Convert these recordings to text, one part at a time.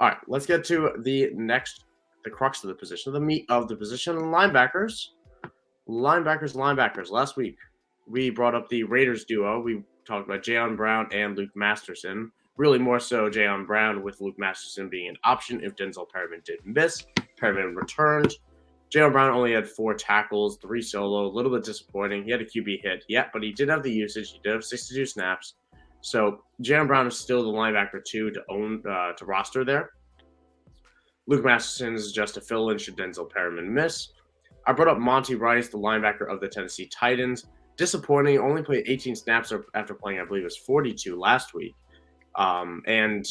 All right, let's get to the crux of the position, the meat of the position, linebackers. Linebackers. Last week, we brought up the Raiders duo. We talked about Jayon Brown and Luke Masterson. Really more so Jayon Brown, with Luke Masterson being an option if Denzel Perryman did miss. Perryman returned. Jayon Brown only had 4 tackles, 3 solo. A little bit disappointing. He had a QB hit, yeah, but he did have the usage. He did have 62 snaps. So Jayon Brown is still the linebacker 2 to own to roster there. Luke Masterson is just a fill-in should Denzel Perryman miss. I brought up Monty Rice, the linebacker of the Tennessee Titans. Disappointing, only played 18 snaps after playing, I believe it was 42 last week. And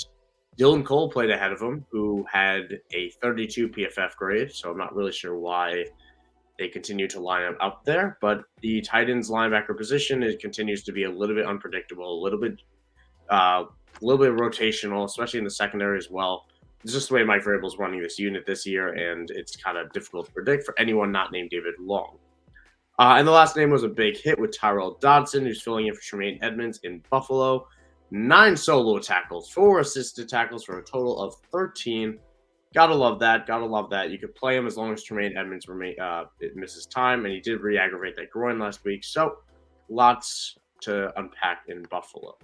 Dylan Cole played ahead of him, who had a 32 PFF grade, so I'm not really sure why they continue to line up there. But the Titans linebacker position, it continues to be a little bit unpredictable, a little bit rotational, especially in the secondary as well. It's just the way Mike Vrabel's running this unit this year, and it's kind of difficult to predict for anyone not named David Long. And the last name was a big hit with Tyrell Dodson, who's filling in for Tremaine Edmonds in Buffalo. 9 solo tackles, 4 assisted tackles for a total of 13. Gotta love that. You could play him as long as Tremaine Edmonds misses time, and he did re-aggravate that groin last week. So lots to unpack in Buffalo.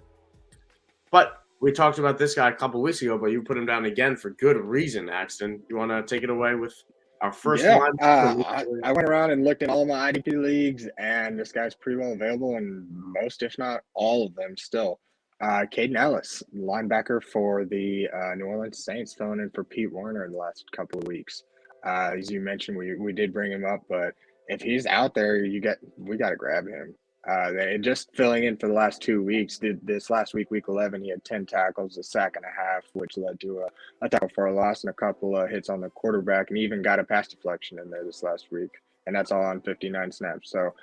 But we talked about this guy a couple weeks ago, but you put him down again for good reason, Axton. You want to take it away with our first line? I went around and looked at all my IDP leagues, and this guy's pretty well available in most, if not all of them still. Caden Ellis, linebacker for the New Orleans Saints, filling in for Pete Werner in the last couple of weeks. As you mentioned, we did bring him up, but if he's out there, we got to grab him. They just filling in for the last 2 weeks. This last week, week 11, he had 10 tackles, a sack and a half, which led to a tackle for a loss and a couple of hits on the quarterback, and even got a pass deflection in there this last week. And that's all on 59 snaps. So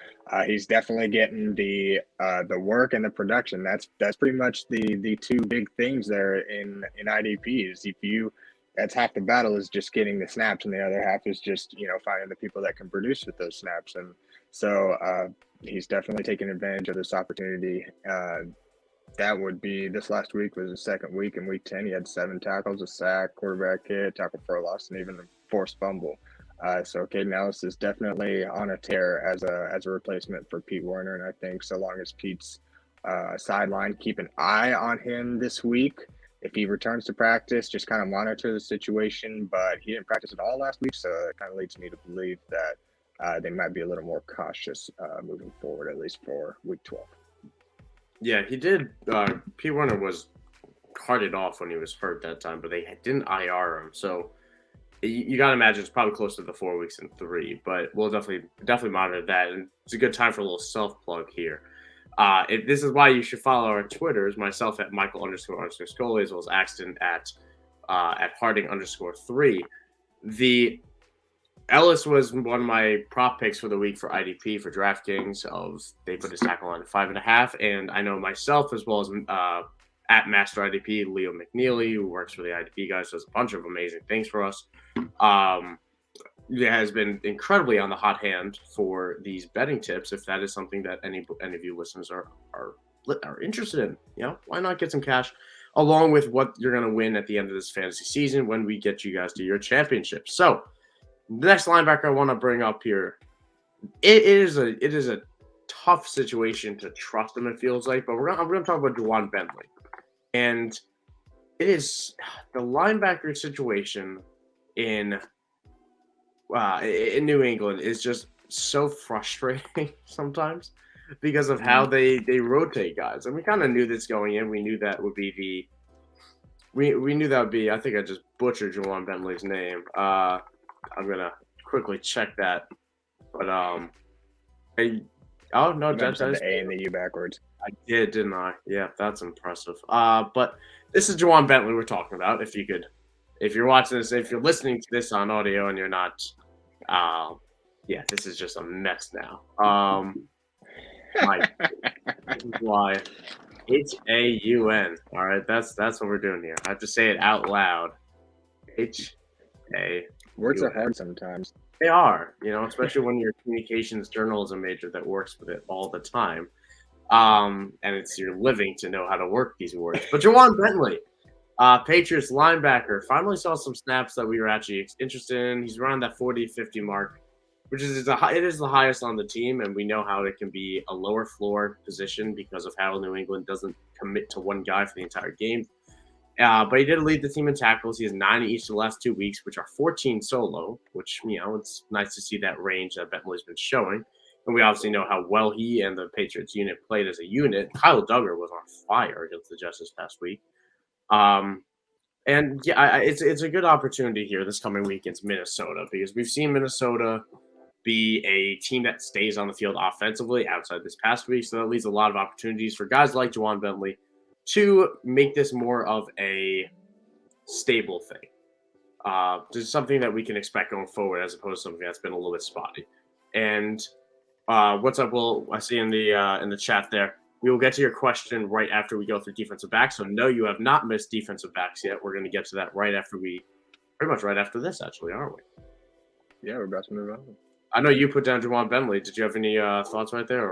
he's definitely getting the work and the production. That's pretty much the 2 big things there in IDP. Is that's half the battle is just getting the snaps, and the other half is just finding the people that can produce with those snaps. And so he's definitely taking advantage of this opportunity. That would be this last week was the second week. In week 10, he had 7 tackles, a sack, quarterback hit, tackle for a loss, and even a forced fumble. So Caden Ellis is definitely on a tear as a replacement for Pete Werner, and I think so long as Pete's sidelined, keep an eye on him this week. If he returns to practice, just kind of monitor the situation. But he didn't practice at all last week, so it kind of leads me to believe that they might be a little more cautious moving forward, at least for week 12. Yeah, he did. Pete Werner was carted off when he was hurt that time, but they didn't IR him, so you got to imagine it's probably close to the 4 weeks and 3, but we'll definitely monitor that. And it's a good time for a little self-plug here. This is why you should follow our Twitters, myself at Michael__Sicoli, as well as Axton at Harding_3. The Ellis was one of my prop picks for the week for IDP for DraftKings. They put his tackle on 5.5, and I know myself as well as at Master IDP, Leo McNeely, who works for the IDP Guys, does a bunch of amazing things for us. It has been incredibly on the hot hand for these betting tips. If that is something that any of you listeners are interested in, why not get some cash along with what you're going to win at the end of this fantasy season when we get you guys to your championship. So the next linebacker I want to bring up here, it is a tough situation to trust him, it feels like, but I'm going to talk about Juwan Bentley. And it is the linebacker situation in New England is just so frustrating sometimes because of how they rotate guys. And we kind of knew this going in. We knew that would be we knew that would be, I think I just butchered Juwan Bentley's name. I'm going to quickly check that. But, oh, no, that's the A and the U backwards. I did, didn't I? Yeah, that's impressive. But this is Juwan Bentley we're talking about. If you're watching this, if you're listening to this on audio and you're not, this is just a mess now. This is why Haun. All right, that's what we're doing here. I have to say it out loud. HA. Words are hard sometimes. They are, especially when you're a communications journalism major that works with it all the time. And it's your living to know how to work these words. But Juwan Bentley, Patriots linebacker finally saw some snaps that we were actually interested in. He's around that 40-50 mark, which is it is the highest on the team, and we know how it can be a lower floor position because of how New England doesn't commit to one guy for the entire game. But he did lead the team in tackles. He has 9 each of the last 2 weeks, which are 14 solo, which, it's nice to see that range that Bentley's been showing. And we obviously know how well he and the Patriots unit played as a unit. Kyle Duggar was on fire against the Jets this past week. It's a good opportunity here this coming week against Minnesota because we've seen Minnesota be a team that stays on the field offensively outside this past week. So that leaves a lot of opportunities for guys like Juwan Bentley to make this more of a stable thing. Just something that we can expect going forward as opposed to something that's been a little bit spotty. And what's up, Will? I see in the chat there. We will get to your question right after we go through defensive backs. So no, you have not missed defensive backs yet. We're going to get to that pretty much right after this, actually, aren't we? Yeah, we're about to move on. I know you put down Juwan Bentley. Did you have any thoughts right there?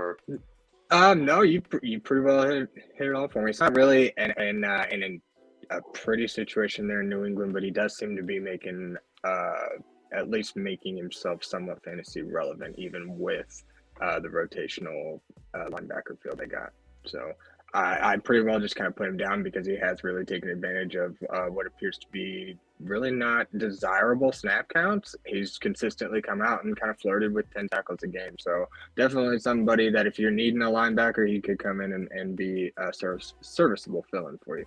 Or no, you pretty well hit it all for me. It's not really in a pretty situation there in New England, but he does seem to be making at least making himself somewhat fantasy relevant, even with the rotational linebacker field they got. So I pretty well just kind of put him down because he has really taken advantage of what appears to be really not desirable snap counts. He's consistently come out and kind of flirted with 10 tackles a game. So definitely somebody that if you're needing a linebacker, he could come in and be a serviceable fill-in for you.